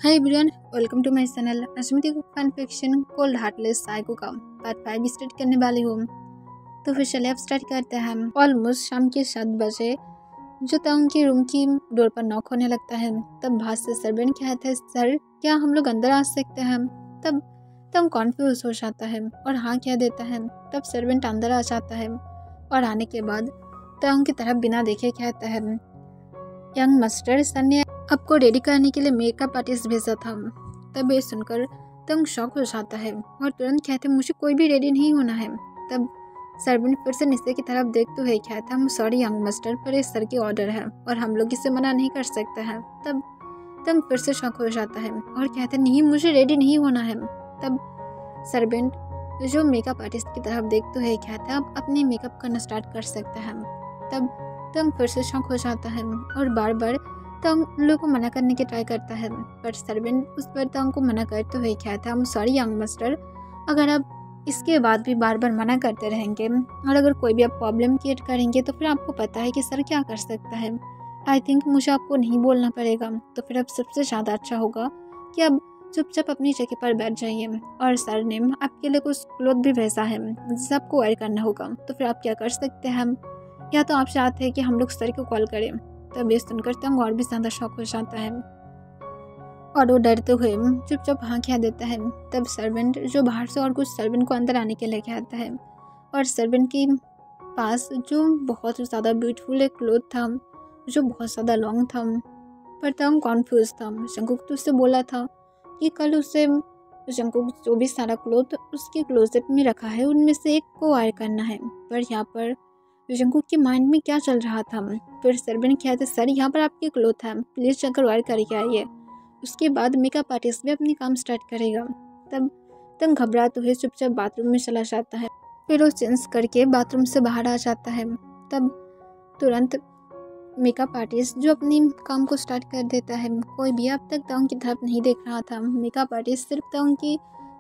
Hi everyone, welcome to my channel। आज मैं देखो fan fiction cold heartless psycho का पार्ट 5 स्टार्ट करने वाली हूँ। तो फिर चलिए अब स्टार्ट करते हैं। हम ऑलमोस्ट शाम के 7 बजे जो ताउन के रूम की डोर पर नॉक होने लगता है। तब बाहर से सर्वेंट कहते हैं, सर क्या हम लोग अंदर आ सकते हैं? तब तम कॉन्फ्यूज हो जाता है और हाँ कह देता है। तब सर्वेंट अंदर आ जाता है और आने के बाद ताउन की तरफ बिना देखे कहता है, यंग मास्टर सर ने आपको रेडी करने के लिए मेकअप आर्टिस्ट भेजा था। तब ये सुनकर तंग शॉक हो जाता है और तुरंत कहते, मुझे कोई भी रेडी नहीं होना है। तब सर्वेंट फिर से नीचे की तरफ देखते हुए कहता, हम सॉरी यंग मास्टर, पर ये सर की ऑर्डर है और हम लोग इसे मना नहीं कर सकते हैं। तब तंग फिर से शॉक हो जाता है और कहते, नहीं मुझे रेडी नहीं होना है। तब सर्वेंट जो मेकअप आर्टिस्ट की तरफ देखते हुए कहता, आप अपने मेकअप करना स्टार्ट कर सकते हैं। तब तंग फिर से शॉक हो जाता है और बार बार तंग लोग को मना करने की ट्राई करता है, पर सर्वेंट उस पर तंग को मना करते हुए कहता है, हम सॉरी यंग मास्टर, अगर आप इसके बाद भी बार बार मना करते रहेंगे और अगर कोई भी आप प्रॉब्लम क्रिएट करेंगे तो फिर आपको पता है कि सर क्या कर सकता है। आई थिंक मुझे आपको नहीं बोलना पड़ेगा। तो फिर अब सबसे ज़्यादा अच्छा होगा कि अब चुपचाप अपनी जगह पर बैठ जाइए और सर ने आपके लिए कुछ क्लोथ भी भेजा है जिसे आपको वेयर करना होगा। तो फिर आप क्या कर सकते हैं, या तो आप चाहते हैं कि हम लोग सर को कॉल करें। तब ये सुनकर तंग और भी ज़्यादा शॉक हो जाता है और वो डरते हुए चुपचाप हाँ कह देता है। तब सर्वेंट जो बाहर से और कुछ सर्वेंट को अंदर आने के लिए कहता है और सर्वेंट के पास जो बहुत ज़्यादा ब्यूटीफुल एक क्लोथ था जो बहुत ज़्यादा लॉन्ग था। पर तंग कॉन्फ्यूज था। जंगकुक तो उससे बोला था कि कल उसे जंगकुक जो भी सारा क्लोथ उसके क्लोजेट में रखा है उनमें से एक को वायर करना है। पर यहाँ पर जंगकुक के माइंड में क्या चल रहा था। फिर सर्वेंट कहते, सर यहाँ पर आपके क्लोथ है, प्लीज़ चक्कर वायर करके आइए, उसके बाद मेकअप आर्टिस्ट भी अपनी काम स्टार्ट करेगा। तब घबराते हुए चुपचाप बाथरूम में चला जाता है। फिर वो चेंज करके बाथरूम से बाहर आ जाता है। तब तुरंत मेकअप आर्टिस्ट जो अपनी काम को स्टार्ट कर देता है। कोई भी अब तक ताउन की तरफ नहीं देख रहा था। मेकअप आर्टिस्ट सिर्फ ताउन की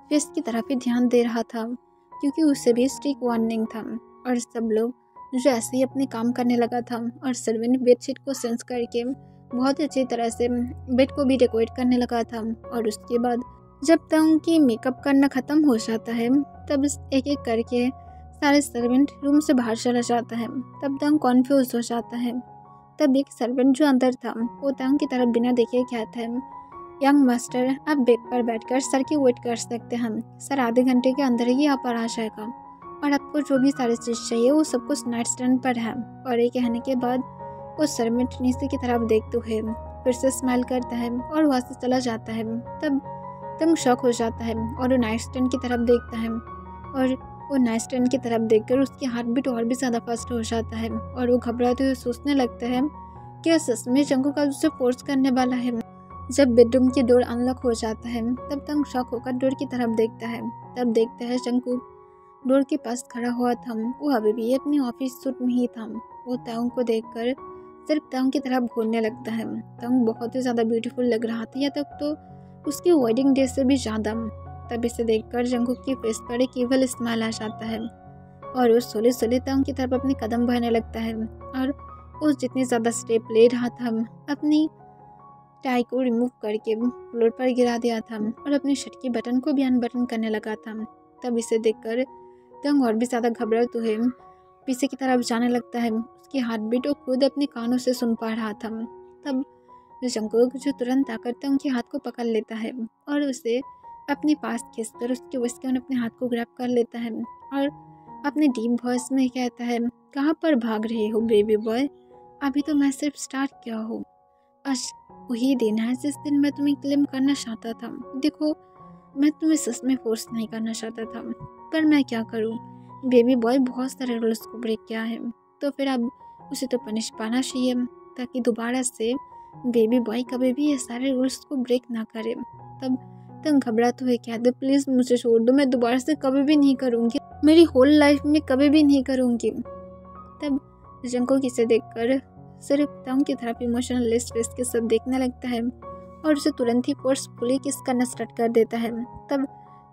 फेस की तरफ ही ध्यान दे रहा था क्योंकि उससे भी स्ट्रिक्ट वार्निंग था। और सब लोग जो ऐसे ही अपने काम करने लगा था और सर्वेंट बेडशीट को सेंस करके बहुत ही अच्छी तरह से बेड को भी डेकोरेट करने लगा था। और उसके बाद जब तक की मेकअप करना ख़त्म हो जाता है तब एक एक करके सारे सर्वेंट रूम से बाहर चला जाता है। तब तंग कॉन्फ्यूज हो जाता है। तब एक सर्वेंट जो अंदर था वो तंग की तरफ बिना देखे कहता है, यंग मास्टर आप बेड पर बैठकर सर की वेट कर सकते हैं, सर आधे घंटे के अंदर ही यहाँ पर आ जाएगा और आपको जो भी सारी चीज़ चाहिए वो सब कुछ नाइट स्टैंड पर है। और ये कहने के बाद वो सर्वेंट नीचे की तरफ देखते हुए फिर से स्माइल करता है और वहाँ से चला जाता है। तब तंग शॉक हो जाता है और वो नाइट स्टैंड की तरफ देखता है और वो नाइट स्टैंड की तरफ देखकर उसकी हार्ट बीट और भी ज़्यादा फास्ट हो जाता है और वो घबराते हुए सोचने लगता है कि सच में जंगकुक का उसे फोर्स करने वाला है। जब बेडरूम की डोर अनलॉक हो जाता है तब तंग शॉक होकर डोर की तरफ देखता है। तब देखता है जंगकुक डोर के पास खड़ा हुआ था। वो अभी भी अपने ऑफिस सूट में ही था। वो ताउंग को देखकर सिर्फ ताउंग की तरफ घूरने लगता है। ताउंग बहुत ही ज़्यादा ब्यूटीफुल लग रहा था, या तक तो उसकी वेडिंग डे से भी ज़्यादा। तब इसे देखकर जंगकुक की फेस पर एक इवल स्माइल आ जाता है और वो सोले सोले ताउंग की तरफ अपने कदम बढ़ाने लगता है और वो जितनी ज़्यादा स्टेप ले रहा था अपनी टाई को रिमूव करके फ्लोर पर गिरा दिया था और अपनी शर्ट की बटन को भी अनबटन करने लगा था। तब इसे देखकर तंग और भी ज़्यादा घबराते हुए पीछे की तरफ जाने लगता है। उसकी हार्ट बीट वो खुद अपने कानों से सुन पा रहा था। तब जंगकुक जो तुरंत आकर तंग के हाथ को पकड़ लेता है और उसे अपने पास खींचकर उसके वश में अपने हाथ को ग्रैब कर लेता है और अपने डीप वॉइस में कहता है, कहाँ पर भाग रहे हो बेबी बॉय, अभी तो मैं सिर्फ स्टार्ट किया हूँ। आज वही दिन है जिस दिन मैं तुम्हें क्लेम करना चाहता था। देखो मैं तुम्हें सच में फोर्स नहीं करना चाहता था, पर मैं क्या करूं, बेबी बॉय बहुत सारे रूल्स को ब्रेक किया है, तो फिर अब उसे तो पनिश पाना चाहिए ताकि दोबारा से बेबी बॉय कभी भी ये सारे रूल्स को ब्रेक ना करे। तब तंग घबराते हुए कहते, प्लीज़ मुझे छोड़ दो, मैं दोबारा से कभी भी नहीं करूँगी, मेरी होल लाइफ में कभी भी नहीं करूँगी। तब जंगकुक इसे देखकर सिर्फ तंग की तरफ इमोशनलेस फेस के साथ देखने लगता है और उसे तुरंत ही फोर्सफुली किस करना स्टार्ट कर देता है। तब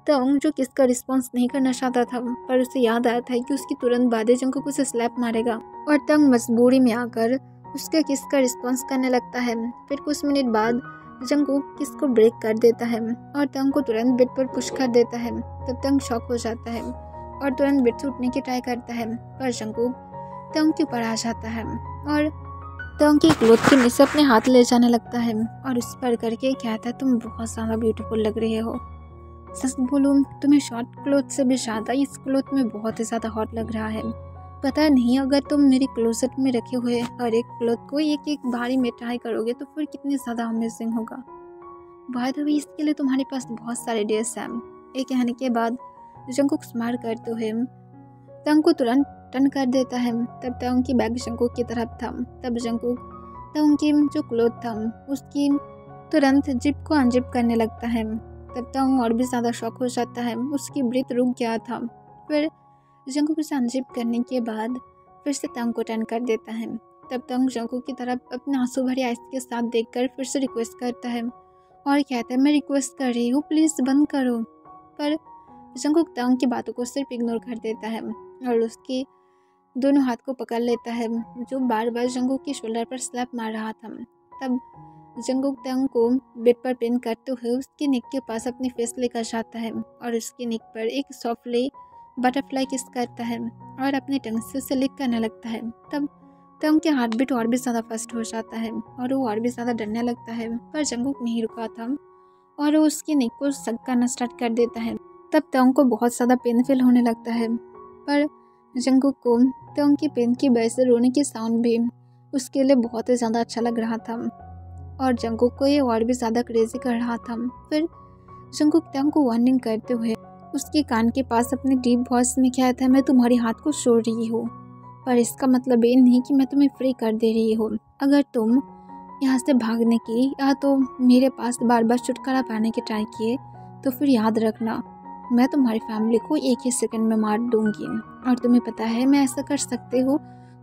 तंग जो किस का रिस्पॉन्स नहीं करना चाहता था, पर उसे याद आया था कि उसकी तुरंत बाद जंगकुक उसे स्लैप मारेगा और तंग मजबूरी में आकर उसके किस का रिस्पॉन्स करने लगता है। फिर कुछ मिनट बाद जंगकुक किस को ब्रेक कर देता है और तंग को तुरंत बेड पर पुश कर देता है। तब तंग शॉक हो जाता है और तुरंत बेड से उठने की ट्राई करता है, पर जंगकुक तंग के ऊपर आ जाता है और तंग की क्लोथ के नीचे अपने हाथ ले जाने लगता है और उस पर करके कहता है, तुम बहुत ज़्यादा ब्यूटीफुल लग रही हो। सच बोलूं, तुम्हें शॉर्ट क्लोथ से भी ज़्यादा इस क्लोथ में बहुत ही ज़्यादा हॉट लग रहा है। पता नहीं अगर तुम मेरी क्लोजेट में रखे हुए हर एक क्लोथ को एक एक बारी में ट्राई करोगे तो फिर कितनी ज़्यादा अमेजिंग होगा। बाय द वे, इसके लिए तुम्हारे पास बहुत सारे ड्रेस हैं। ये कहने के बाद जंगकुक स्माइल करते हुए तंग को तुरंत टर्न कर देता है। तब तंग की बैग जंगकुक की तरफ था। तब जंगकुक तंग की जो क्लोथ था उसकी तुरंत जिप को अनजिप करने लगता है। तब तंग और भी ज़्यादा शॉक हो जाता है, उसकी ब्रीथ रुक गया था। फिर जंगकुक से अनजिप करने के बाद फिर से तंग को टर्न कर देता है। तब तंग जंगकुक की तरफ अपने आंसू भरी आइस के साथ देखकर फिर से रिक्वेस्ट करता है और कहता है, मैं रिक्वेस्ट कर रही हूँ, प्लीज़ बंद करो। पर जंगकुक तंग की बातों को सिर्फ इग्नोर कर देता है और उसकी दोनों हाथ को पकड़ लेता है, जो बार बार जंगकुक की शोल्डर पर स्लैप मार रहा था। तब जंगकुक तंग को बेड पर पेन करते हुए उसके नेक के पास अपनी फेस लेकर जाता है और उसके नेक पर एक सॉफ्टली बटरफ्लाई किस करता है और अपने टंग से उसे लिक करने लगता है। तब तंग के हार्ट बीट और भी ज़्यादा फास्ट हो जाता है और वो और भी ज़्यादा डरने लगता है, पर जंगकुक नहीं रुका था और वो उसके नेक को सक करना स्टार्ट कर देता है। तब तंग को बहुत ज़्यादा पेन फील होने लगता है, पर जंगकुक को तंग की पेन की वजह से रोने की साउंड भी उसके लिए बहुत ही ज़्यादा अच्छा लग रहा था और जंगकुक को ये और भी ज़्यादा क्रेजी कर रहा था। फिर जंगकुक तंग को वार्निंग करते हुए उसके कान के पास अपने डीप वॉइस में कहता है, मैं तुम्हारे हाथ को छोड़ रही हूँ, पर इसका मतलब ये नहीं कि मैं तुम्हें फ्री कर दे रही हूँ। अगर तुम यहाँ से भागने की या तो मेरे पास बार बार छुटकारा पाने की ट्राई किए तो फिर याद रखना, मैं तुम्हारी फैमिली को एक ही सेकंड में मार दूंगी। और तुम्हें पता है मैं ऐसा कर सकती हूँ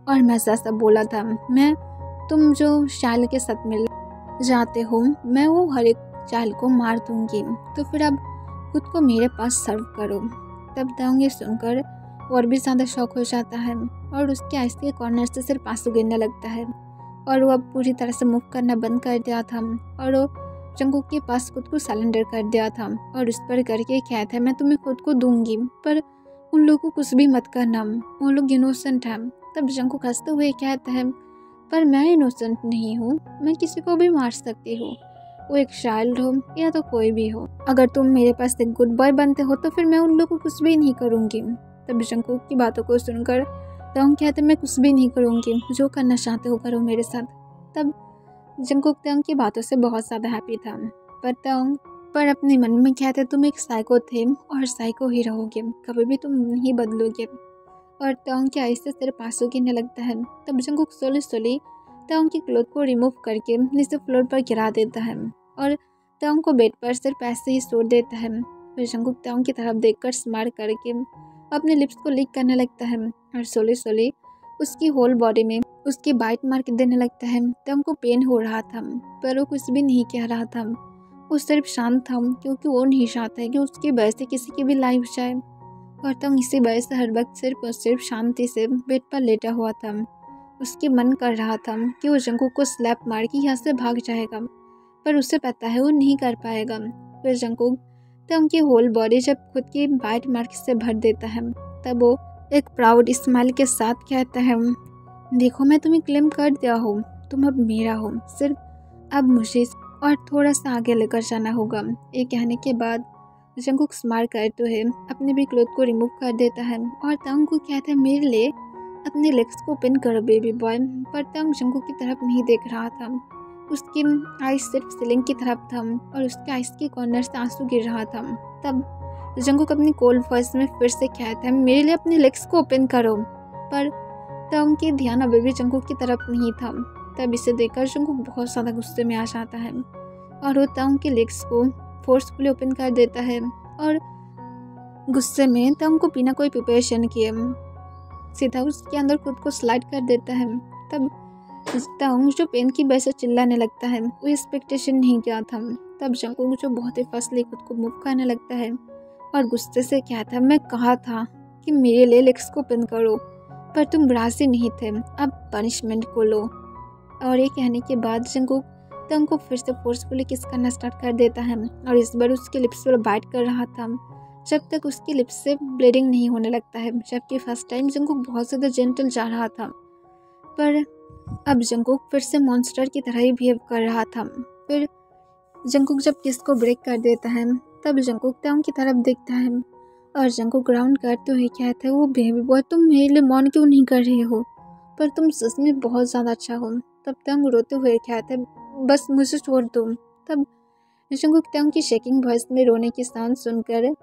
और मैं ऐसा बोला था। मैं तुम जो शाइल के साथ मिल जाते हो, मैं वो हर एक शाइल को मार दूंगी, तो फिर अब खुद को मेरे पास सर्व करो। तब तंग ये सुनकर और भी ज़्यादा शॉक हो जाता है और उसके आइस के कॉर्नर से सिर्फ आंसू गिरने लगता है और वो अब पूरी तरह से मूव करना बंद कर दिया था और वो जंगकुक के पास खुद को सरेंडर कर दिया था और उस पर करके कहता है, मैं तुम्हें खुद को दूंगी, पर उन लोगों को कुछ भी मत करना, वो लोग इनोसेंट हैं। तब जंगकुक हंसते हुए कहता है, पर मैं इनोसेंट नहीं हूँ, मैं किसी को भी मार सकती हूँ, वो एक चाइल्ड हो या तो कोई भी हो। अगर तुम मेरे पास एक गुड बॉय बनते हो तो फिर मैं उन लोगों को कुछ भी नहीं करूँगी। तब जंगकुक की बातों को सुनकर तंग कहते, मैं कुछ भी नहीं करूँगी, जो करना चाहते हो करो मेरे साथ। तब जंगकुक तंग की बातों से बहुत ज़्यादा हैप्पी था, पर अपने मन में कहते, तुम एक साइको थे और साइको ही रहोगे, कभी भी तुम नहीं बदलोगे। और तंग के आइस से सिर्फ आंसू गिरने लगता है। तब जंगकुक स्लोली तंग की क्लोथ को रिमूव करके नीचे फ्लोर पर गिरा देता है और तंग को बेड पर सिर्फ ऐसे ही छोड़ देता है। फिर जंगकुक तंग की तरफ देखकर स्माइल करके अपने लिप्स को लिक करने लगता है और स्लोली उसकी होल बॉडी में उसकी बाइट मार्क देने लगता है। तंग को पेन हो रहा था, पर वो कुछ भी नहीं कह रहा था, वो सिर्फ शांत था, क्योंकि वो नहीं चाहता है कि उसकी वजह से किसी की भी लाइफ जाए। और तंग इसी वजह से हर वक्त सिर्फ और सिर्फ शांति से बेड पर लेटा हुआ था। उसकी मन कर रहा था कि वो जंगकुक को स्लैप मार के यहाँ से भाग जाएगा, पर उसे पता है वो नहीं कर पाएगा। फिर जंगकुक तंग की होल बॉडी जब खुद की बाइट मार्क से भर देता है, तब वो एक प्राउड स्माइल के साथ कहता है, देखो मैं तुम्हें क्लेम कर दिया हूँ, तुम अब मेरा हो, सिर्फ अब मुझे और थोड़ा सा आगे लेकर जाना होगा। ये कहने के बाद जंगकुक स्माइल करते हुए अपने भी क्लोथ को रिमूव कर देता है और तंग को कहता है, मेरे लिए अपने लेग्स को ओपन करो बेबी बॉय। पर तंग जंगकुक की तरफ नहीं देख रहा था, उसकी आइस सिर्फ सीलिंग की तरफ था और उसके आइस के कॉर्नर से आंसू गिर रहा था। तब जंगकुक अपनी कोल्ड वॉइस में फिर से कहता है, मेरे लिए अपने लेग्स को ओपन करो। पर तंग की ध्यान अभी भी जंगकुक की तरफ नहीं था। तब इसे देखकर जंगकुक बहुत ज़्यादा गुस्से में आ जाता है और वो तंग के लेग्स को फोर्सफुली ओपन कर देता है और गुस्से में तंग को बिना कोई प्रिपरेशन किए सीधा उसके अंदर खुद को स्लाइड कर देता है। तब तंग जो पेन की वजह से चिल्लाने लगता है, वो एक्सपेक्टेशन नहीं किया था। तब जंगकुक जो बहुत ही फसली खुद को मूव करने लगता है और गुस्से से कहता है, मैं कहा था कि मेरे लिए लेग्स को ओपन करो, पर तुम राजी नहीं थे, अब पनिशमेंट को लो। और ये कहने के बाद जंगकुक तंग को फिर से फोर्सफुली किस करना स्टार्ट कर देता है और इस बार उसके लिप्स पर बाइट कर रहा था जब तक उसकी लिप्स से ब्लीडिंग नहीं होने लगता है, जबकि फर्स्ट टाइम जंगकुक बहुत ज़्यादा जेंटल जा रहा था, पर अब जंगकुक फिर से मॉन्स्टर की तरह ही बिहेव कर रहा था। फिर जंगकुक जब किस को ब्रेक कर देता है तब जंगकुक तंग की तरफ देखता है और जंगकुक ग्राउंड करते हुए कहता है, वो बेबी बॉय तुम मेरे लिए मौन क्यों नहीं कर रहे हो, पर तुम सच में बहुत ज़्यादा अच्छा हो। तब तंग रोते हुए कहता है, बस मुझे छोड़ दो। तब जंगकुक तंग की शेकिंग वॉइस में रोने की साउंड सुनकर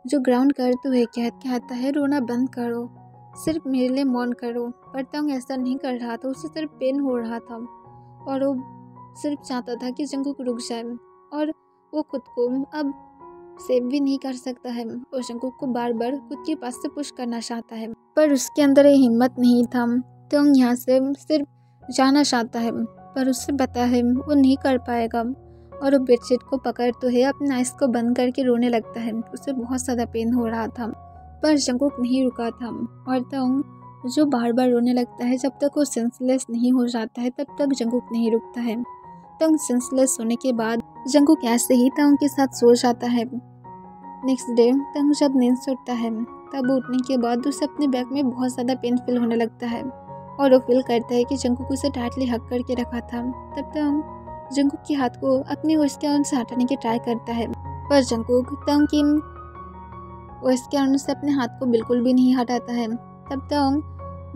जो ग्राउंड करते हुए कहता है, रोना बंद करो, सिर्फ मेरे लिए मौन करो। पर तंग ऐसा नहीं कर रहा था, उसे सिर्फ पेन हो रहा था और वो सिर्फ चाहता था कि जंगकुक रुक जाए और वो खुद को अब सेव भी नहीं कर सकता है और जंगकुक को बार बार खुद के पास से पुश करना चाहता है, पर उसके अंदर ये हिम्मत नहीं था। तंग यहाँ से सिर्फ जाना चाहता है, पर उससे पता है वो नहीं कर पाएगा और वो बेडशीट को पकड़ते हुए अपने आइस को बंद करके रोने लगता है। उसे बहुत ज़्यादा पेन हो रहा था, पर जंगकुक नहीं रुका था और तंग जो बार बार रोने लगता है जब तक वो सेंसलेस नहीं हो जाता है तब तक जंगकुक नहीं रुकता है। तंग सेंसलेस होने के बाद जंगकुक ऐसे ही तंग के साथ सो जाता है। नेक्स्ट डे तंग जब नींद से उठता है तब उठने के बाद उसे अपने बैक में बहुत ज़्यादा पेन फील होने लगता है और वो फील करता है कि जंगकुक उसे टाइटली हक करके रखा था। तब तंग जंगकुक के हाथ को अपनी उसके अंदर से हटाने की ट्राई करता है, पर जंगकुक तंग की उसके अंदर से अपने हाथ को बिल्कुल भी नहीं हटाता है। तब तंग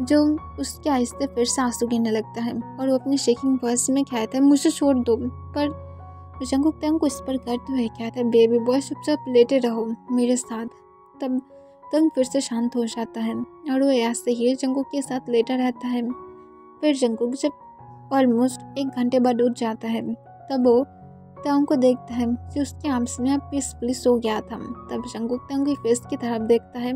जो उसके आइस से फिर से आंसू गिरने लगता है और वो अपनी शेकिंग वॉइस में कहता है, मुझे छोड़ दो। पर जंगकुक तंग को इस पर करते हुए कहता है, बेबी बॉय चुपचाप लेटे रहो मेरे साथ। तब तंग फिर से शांत हो जाता है और वो ऐसे ही जंगकुक के साथ लेटा रहता है। फिर जंगकुक जब ऑलमोस्ट 1 घंटे बाद उठ जाता है तब वो तंग को देखता है कि उसके आर्म्स में अब पीसफुली सो गया था। तब जंगकुक तंग की फेस की तरफ देखता है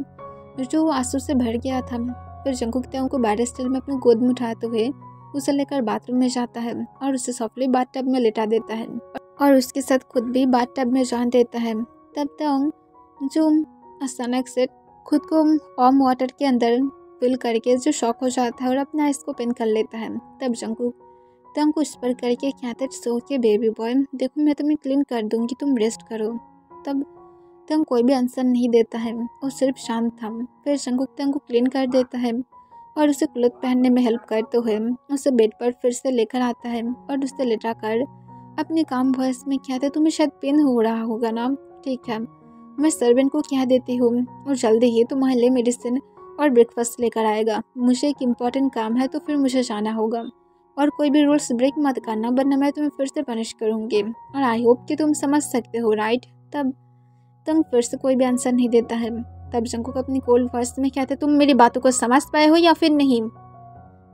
जो आंसू से भर गया था। फिर जंगकुक तंग को बैड स्टाइल में अपनी गोद में उठाते हुए उसे लेकर बाथरूम में जाता है और उसे सॉफ्टली बाथटब में लेटा देता है और उसके साथ खुद भी बाथटब में जान देता है। तब तंग जो अचानक से खुद को वार्म वाटर के अंदर फिल करके जो शॉक हो जाता है और अपना आइस को पिन कर लेता है। तब जंगकुक तंग को इस पर करके कहते, सो के बेबी बॉय देखो मैं तुम्हें क्लीन कर दूंगी, तुम रेस्ट करो। तब तंग कोई भी आंसर नहीं देता है, वो सिर्फ शांत था। फिर जंगकुक तंग को क्लीन कर देता है और उसे क्लोथ पहनने में हेल्प करते हुए उसे बेड पर फिर से लेकर आता है और उसे लेटा कर अपने काम वॉइस में कहते, तुम्हें शायद पेन हो रहा होगा ना, ठीक है मैं सर्वेंट को कह देती हूँ और जल्दी ही तुम्हारे लिए मेडिसिन और ब्रेकफास्ट लेकर आएगा। मुझे एक इम्पॉर्टेंट काम है तो फिर मुझे जाना होगा और कोई भी रूल्स ब्रेक मत करना वरना मैं तुम्हें फिर से पनिश करूँगी और आई होप कि तुम समझ सकते हो, राइट। तब तंग फिर से कोई भी आंसर नहीं देता है। तब जंगकुक अपनी कोल्ड वॉइस में कहते, तुम मेरी बातों को समझ पाए हो या फिर नहीं।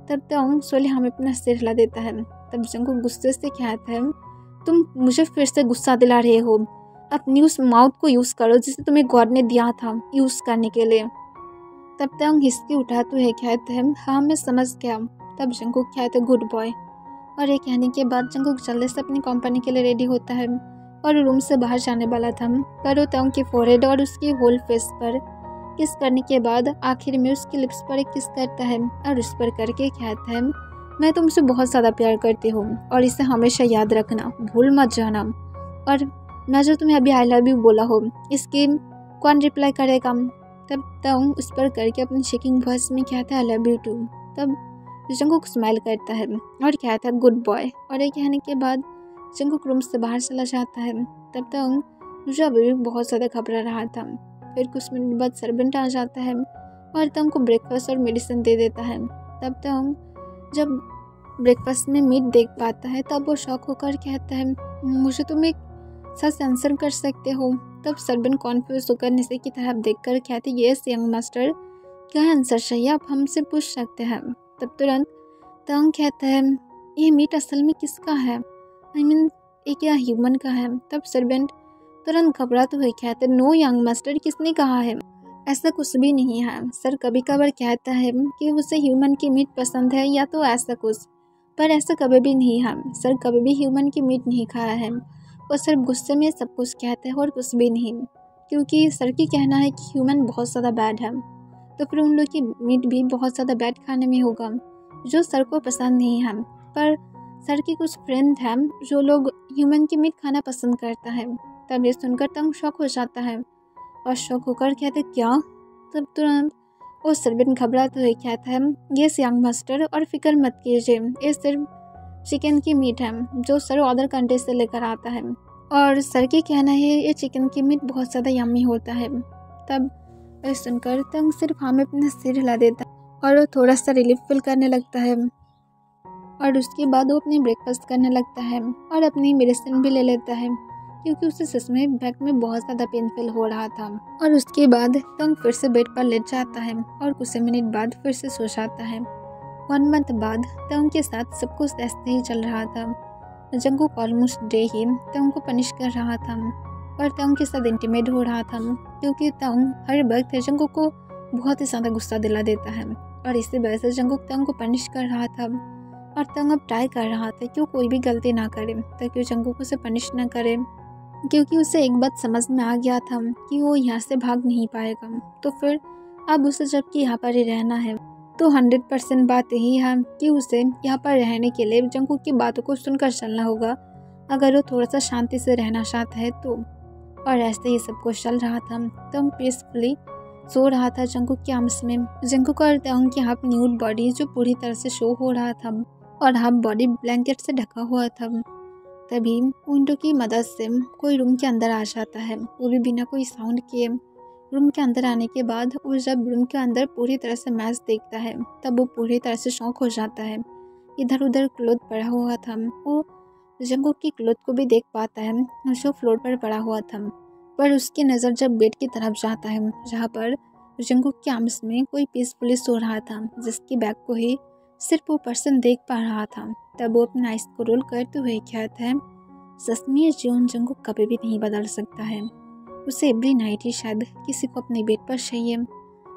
तब तंग सोले हमें अपना सिर हिला देता है। तब जंगकुक गुस्से से कहता है, तुम मुझे फिर से गुस्सा दिला रहे हो, अपनी उस माउथ को यूज़ करो जिसे तुम्हें गॉड ने दिया था यूज़ करने के लिए। तब तंग हिस्की उठाते हुए कहते हैं, हाँ मैं समझ गया। तब जंगकुक कहते, गुड बॉय। और ये कहने के बाद जंगकुक जल्दी से अपनी कंपनी के लिए रेडी होता है और रूम से बाहर जाने वाला था, पर वो तंग की फोरहेड और उसकी होल फेस पर किस करने के बाद आखिर में उसकी लिप्स पर एक किस करता है और उस पर करके कहता है, मैं तुमसे बहुत ज़्यादा प्यार करती हूँ और इसे हमेशा याद रखना, भूल मत जाना। और मैं जो तुम्हें अभी आई लव यू बोला हो इसकी कौन रिप्लाई करेगा। तब तंग उस पर करके अपनी शेकिंग वॉइस में कहता है, आई लव यू टू। तब जंगकुक स्माइल करता है और कहता है, गुड बॉय। और ये कहने के बाद जंगकुक रूम से बाहर चला जाता है। तब तंग मुझे अभी भी बहुत ज़्यादा घबरा रहा था। फिर कुछ मिनट बाद सर्वेंट आ जाता है और तंग को ब्रेकफास्ट और मेडिसिन दे देता है। तब तंग जब ब्रेकफास्ट में मीट देख पाता है तब वो शॉक होकर कहता है, मुझे तुम एक सच आंसर कर सकते हो। तब सर्वेंट कॉन्फ्यूज होकर नीचे की तरफ देखकर कहते, यस यंग मास्टर, क्या आंसर चाहिए आप हमसे पूछ सकते हैं। तब तुरंत तंग कहता है, ये मीट असल में किसका है, आई मीन ये क्या ह्यूमन का है। तब सर्वेंट तुरंत घबराते हुए कहते, नो यंग मास्टर, किसने कहा है, ऐसा कुछ भी नहीं है। सर कभी कभार कहता है कि उसे ह्यूमन की मीट पसंद है या तो ऐसा कुछ, पर ऐसा कभी भी नहीं है। सर कभी भी ह्यूमन की मीट नहीं खाया है, वो सिर्फ गुस्से में सब कुछ कहते हैं और कुछ भी नहीं, क्योंकि सर की कहना है कि ह्यूमन बहुत ज़्यादा बैड है, तो फिर उन लोग की मीट भी बहुत ज़्यादा बैड खाने में होगा जो सर को पसंद नहीं है। पर सर की कुछ फ्रेंड हैं जो लोग ह्यूमन की मीट खाना पसंद करता है। तब ये सुनकर तंग शॉक हो जाता है और शॉक होकर कहते क्या। तब तुरंत वो सरबिन घबराते हुए कहता है ये यंग मास्टर और फिक्र मत कीजिए, ये सिर्फ चिकन की मीट है जो सर अदर कंट्री से लेकर आता है और सर की कहना है ये चिकन की मीट बहुत ज़्यादा यम्मी होता है। तब ये सुनकर तंग सिर्फ हाँ में अपना सिर हिला देता है और वो थोड़ा सा रिलीफ फील करने लगता है और उसके बाद वो अपनी ब्रेकफास्ट करने लगता है और अपनी मेडिसिन भी ले लेता है क्योंकि उसे सच में बैक में बहुत ज़्यादा पेन फील हो रहा था। और उसके बाद तंग फिर से बेड पर लेट जाता है और कुछ मिनट बाद फिर से सो जाता है। 1 मंथ बाद तंग के साथ सब कुछ ऐसे ही चल रहा था। जंगकुक ऑलमोस्ट डे ही तंग को पनिश कर रहा था और तंग के साथ इंटीमेट हो रहा था क्योंकि तंग हर वक्त जंगकुक को बहुत ही ज़्यादा गुस्सा दिला देता है और इसी वजह से जंगकुक तंग को पनिश कर रहा था। और तंग अब ट्राई कर रहा था कि वो कोई भी गलती ना करे ताकि वो जंगकुक उसे पनिश ना करे, क्योंकि उसे एक बात समझ में आ गया था कि वो यहाँ से भाग नहीं पाएगा। तो फिर अब उसे जबकि यहाँ पर ही रहना है तो 100% बात यही है कि उसे यहाँ पर रहने के लिए जंगकुक की बातों को सुनकर चलना होगा अगर वो थोड़ा सा शांति से रहना चाहता है तो। और ऐसे ही सब कुछ चल रहा था। तंग पीसफुली सो रहा था जंगकुक के आर्म्स में। जंगकुक और तंग की हाफ न्यूड बॉडी जो पूरी तरह से शो हो रहा था और हाफ बॉडी ब्लैंकेट से ढका हुआ था। तभी विंडो की मदद से कोई रूम के अंदर आ जाता है, वो भी बिना कोई साउंड किए। रूम के अंदर आने के बाद वो जब रूम के अंदर पूरी तरह से मैच देखता है तब वो पूरी तरह से शॉक हो जाता है। इधर उधर क्लोथ पड़ा हुआ था, वो जंगकुक की क्लोथ को भी देख पाता है जो फ्लोर पर पड़ा हुआ था। पर उसकी नज़र जब बेड की तरफ जाता है जहाँ पर जंगकुक के आर्म्स में कोई पीसफुली सो रहा था जिसकी बैक को ही सिर्फ वो पर्सन देख पा रहा था। तब वो अपना आइस को रोल करते हुए कहता है सच में ये जीवन जंगकुक कभी भी नहीं बदल सकता है। उसे एवरी नाइट ही शायद किसी को अपने बेड पर चाहिए,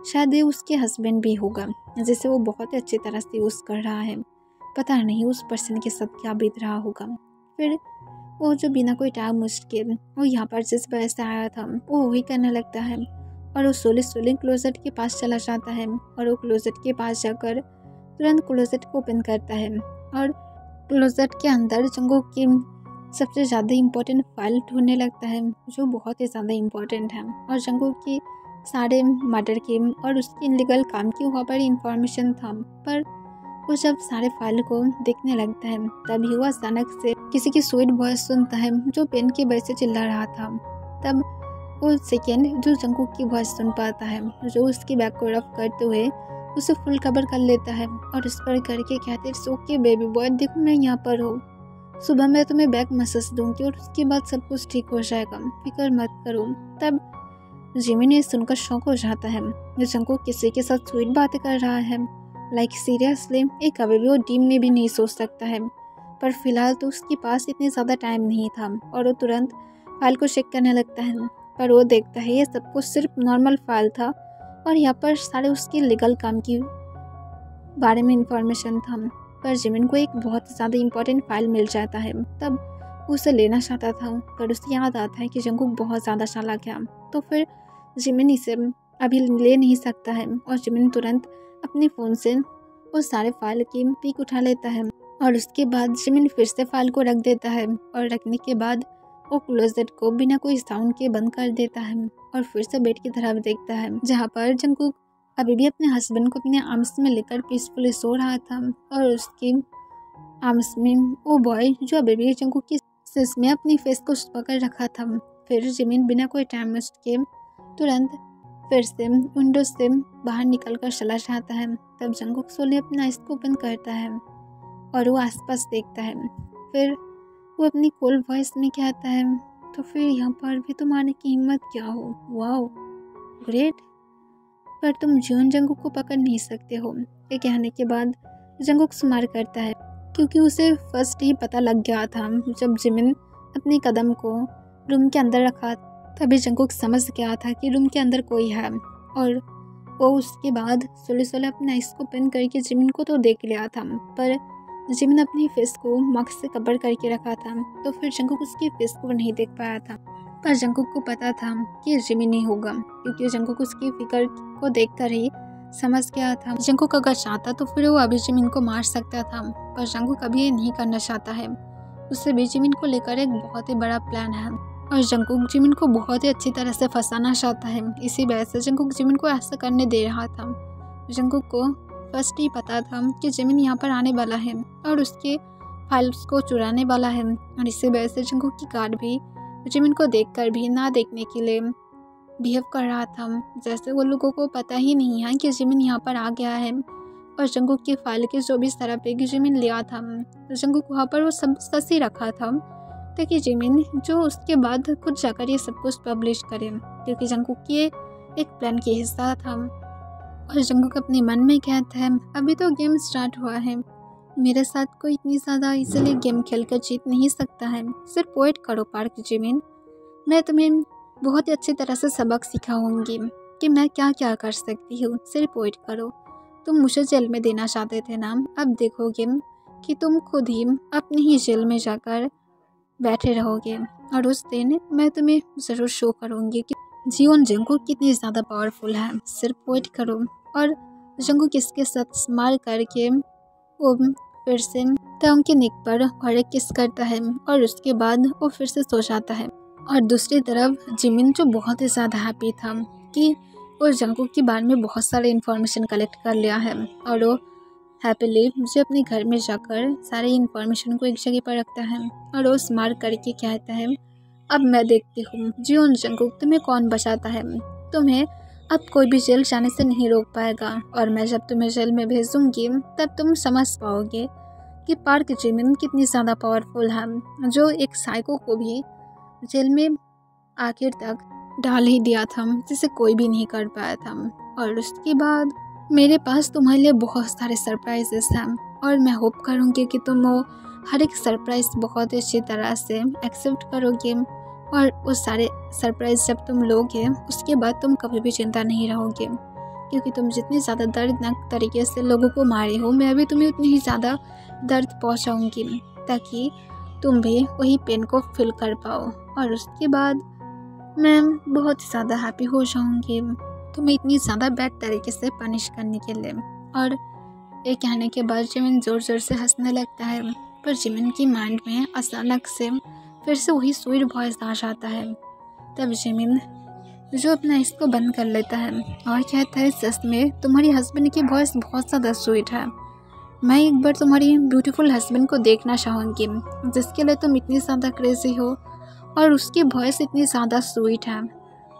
शायद ये उसके हस्बैंड भी होगा जिसे वो बहुत ही अच्छी तरह से यूज़ कर रहा है। पता नहीं उस पर्सन के साथ क्या बीत रहा होगा। फिर वो जो बिना कोई टाइम मुश्किल वो यहाँ पर जिस वजह से आया था वो वही करने लगता है और वो सोली क्लोजेट के पास चला जाता है और वो क्लोजेट के पास जाकर तुरंत क्लोजेट को ओपन करता है और क्लोजेट के अंदर जंगकुक की सबसे ज़्यादा इम्पोर्टेंट फाइल ढूंढने लगता है जो बहुत ही ज़्यादा इम्पोर्टेंट है और जंगकुक की सारे मर्डर की और उसकी इनलीगल काम की वहाँ पर इंफॉर्मेशन था। पर वो जब सारे फाइल को देखने लगता है तभी वो अचानक से किसी की स्वीट वॉइस सुनता है जो पेन की वजह से चिल्ला रहा था। तब वो सेकेंड जो जंगकुक की वॉइस सुन पाता है जो उसकी बैग को रफ करते हुए उसे फुल कवर कर लेता है और उस पर करके कहते हैं ओके बेबी बॉय देखो मैं यहाँ पर हूँ, सुबह मैं तुम्हें बैग मसाज दूंगी और उसके बाद सब कुछ ठीक हो जाएगा, फिक्र मत करो। तब जिमी ने सुनकर शौक हो जाता है जंगकुक किसी के साथ स्वीट बातें कर रहा है। लाइक सीरियसली एक कभी भी वो ड्रीम में भी नहीं सोच सकता है। पर फिलहाल तो उसके पास इतनी ज़्यादा टाइम नहीं था और वो तुरंत फाइल को चेक करने लगता है। पर वो देखता है ये सब कुछ सिर्फ नॉर्मल फाइल था और यहाँ पर सारे उसके लीगल काम की बारे में इंफॉर्मेशन था। पर जिमिन को एक बहुत ज़्यादा इम्पोर्टेंट फाइल मिल जाता है। तब उसे लेना चाहता था पर उसे याद आता है कि जंगकुक बहुत ज़्यादा चालाक है तो फिर जिमिन इसे अभी ले नहीं सकता है और जिमिन तुरंत अपने फ़ोन से उस सारे फाइल की पिक उठा लेता है और उसके बाद जिमिन फिर से फाइल को रख देता है और रखने के बाद वो क्लोजेट को बिना कोई साउंड के बंद कर देता है और फिर से बेड की तरफ देखता है जहाँ पर जंगकुक अभी भी अपने हस्बैंड को अपने आर्म्स में लेकर पीसफुली सो रहा था और उसके आर्म्स में वो बॉय जो अभी भी जंगकुक की सिस में अपनी फेस को पकड़ रखा था। फिर जिमिन बिना कोई टाइम वेस्ट के तुरंत फिर से विंडो से बाहर निकलकर चला जाता है। तब जंगकुक सोले अपना आइस को ओपन करता है और वो आसपास देखता है। फिर वो अपनी कोल्ड वॉइस में कहता है तो फिर यहाँ पर भी तुम्हारे की हिम्मत क्या हो, वाओ ग्रेट, पर तुम जीवन जंगकुक को पकड़ नहीं सकते हो। ये कहने के बाद जंगकुक स्माइल करता है क्योंकि उसे फर्स्ट ही पता लग गया था जब जिमिन अपने कदम को रूम के अंदर रखा तभी जंगकुक समझ गया था कि रूम के अंदर कोई है और वो उसके बाद सोले अपने आइस को ओपन करके जिमिन को तो देख लिया था पर जिमिन अपनी फेस को मास्क से कवर करके रखा था तो फिर जंगकुक उसकी फेस को नहीं देख पाया था। पर जंगकुक को पता था कि जिमिन नहीं होगा क्योंकि जंगकुक उसकी फिगर को देखकर ही समझ गया था जंकुक अगर चाहता तो फिर वो अभी जिमिन को मार सकता था, पर जंकुक अभी ये नहीं करना चाहता है। उससे भी जिमिन को लेकर एक बहुत ही बड़ा प्लान है और जंकुक जिमिन को बहुत ही अच्छी तरह से फंसाना चाहता है। इसी वजह से जंकुक जिमिन को ऐसा करने दे रहा था। जंकुक को फर्स्ट ही पता था कि जिमिन यहाँ पर आने वाला है और उसके फाइल्स को चुराने वाला है, और इसी वजह से जंकुक की गार्ड भी जिमिन को देखकर भी ना देखने के लिए बिहेव कर रहा था, जैसे वो लोगों को पता ही नहीं है कि जिमिन यहाँ पर आ गया है। और जंकुक की फाइल के जो भी सारा पेग जिमिन लिया था, जंकुक वहाँ पर वो सब सच ही रखा था ताकि जिमिन जो उसके बाद खुद जाकर ये सब कुछ पब्लिश करे, क्योंकि जंकुक की एक प्लान की हिस्सा था। और जंकुक अपने मन में कहता है अभी तो गेम स्टार्ट हुआ है, मेरे साथ कोई इतनी ज़्यादा इजीली गेम खेलकर जीत नहीं सकता है। सिर्फ वेट करो पार्क जिमिन, मैं तुम्हें बहुत ही अच्छी तरह से सबक सिखाऊंगी कि मैं क्या क्या कर सकती हूँ। सिर्फ वेट करो, तुम मुझे जेल में देना चाहते थे ना, अब देखोगे कि तुम खुद ही अपनी ही जेल में जाकर बैठे रहोगे, और उस दिन मैं तुम्हें ज़रूर शो करूँगी कि जियोन जंकुक कितनी ज़्यादा पावरफुल है। सिर्फ वेट करो। और जंकुक इसके साथ स्माइल करके वो फिर से टंग के नेक पर और एक किस करता है और उसके बाद वो फिर से सो जाता है। और दूसरी तरफ जिमिन जो बहुत ही ज़्यादा हैप्पी था कि वो जंकुक के बारे में बहुत सारे इन्फॉर्मेशन कलेक्ट कर लिया है, और वो हैप्पीली मुझे अपने घर में जाकर सारे इन्फॉर्मेशन को एक जगह पर रखता है और वो स्माइल करके कहता है अब मैं देखती हूँ जियोन जंकुक तुम्हें कौन बचाता है। तुम्हें अब कोई भी जेल जाने से नहीं रोक पाएगा, और मैं जब तुम्हें जेल में भेजूंगी तब तुम समझ पाओगे कि पार्क जिमिन कितनी ज़्यादा पावरफुल है, जो एक साइको को भी जेल में आखिर तक डाल ही दिया था जिसे कोई भी नहीं कर पाया था। और उसके बाद मेरे पास तुम्हारे लिए बहुत सारे सरप्राइजेस हैं, और मैं होप करूँगी कि तुम वो हर एक सरप्राइज बहुत अच्छी तरह से एक्सेप्ट करोगे, और वो सारे सरप्राइज जब तुम लोगे उसके बाद तुम कभी भी चिंता नहीं रहोगे, क्योंकि तुम जितनी ज़्यादा दर्दनाक तरीके से लोगों को मारे हो, मैं भी तुम्हें उतनी ही ज़्यादा दर्द पहुँचाऊँगी ताकि तुम भी वही पेन को फील कर पाओ। और उसके बाद मैं बहुत ज़्यादा हैप्पी हो जाऊँगी तुम्हें इतनी ज़्यादा बैड तरीके से पनिश करने के लिए। और ये कहने के बाद जिमिन ज़ोर ज़ोर से हंसने लगता है, पर जिमिन की माइंड में अचानक से फिर से वही स्वीट वॉइस आ जाता है। तब जिमिन जो अपना इसको बंद कर लेता है और कहता है सच में तुम्हारी हस्बैंड की वॉइस बहुत ज़्यादा स्वीट है, मैं एक बार तुम्हारी ब्यूटीफुल हस्बैंड को देखना चाहूँगी जिसके लिए तुम इतनी ज़्यादा क्रेजी हो और उसकी वॉइस इतनी ज़्यादा स्वीट है,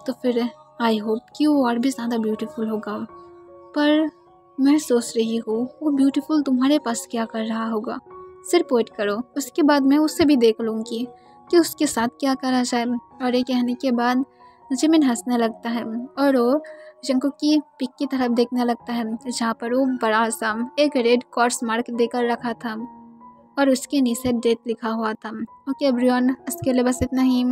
तो फिर आई होप कि वो और भी ज़्यादा ब्यूटीफुल होगा। पर मैं सोच रही हूँ वो ब्यूटीफुल तुम्हारे पास क्या कर रहा होगा, सिर्फ वेट करो, उसके बाद मैं उससे भी देख लूँगी कि उसके साथ क्या करा जाए। और ये कहने के बाद जिमिन हंसने लगता है और वो जंकुक की पिक की तरफ देखने लगता है जहाँ पर वो बड़ा सा एक रेड क्रॉस मार्क देकर रखा था और उसके नीचे डेट लिखा हुआ था। ओके एवरीवन, इसके लिए बस इतना ही।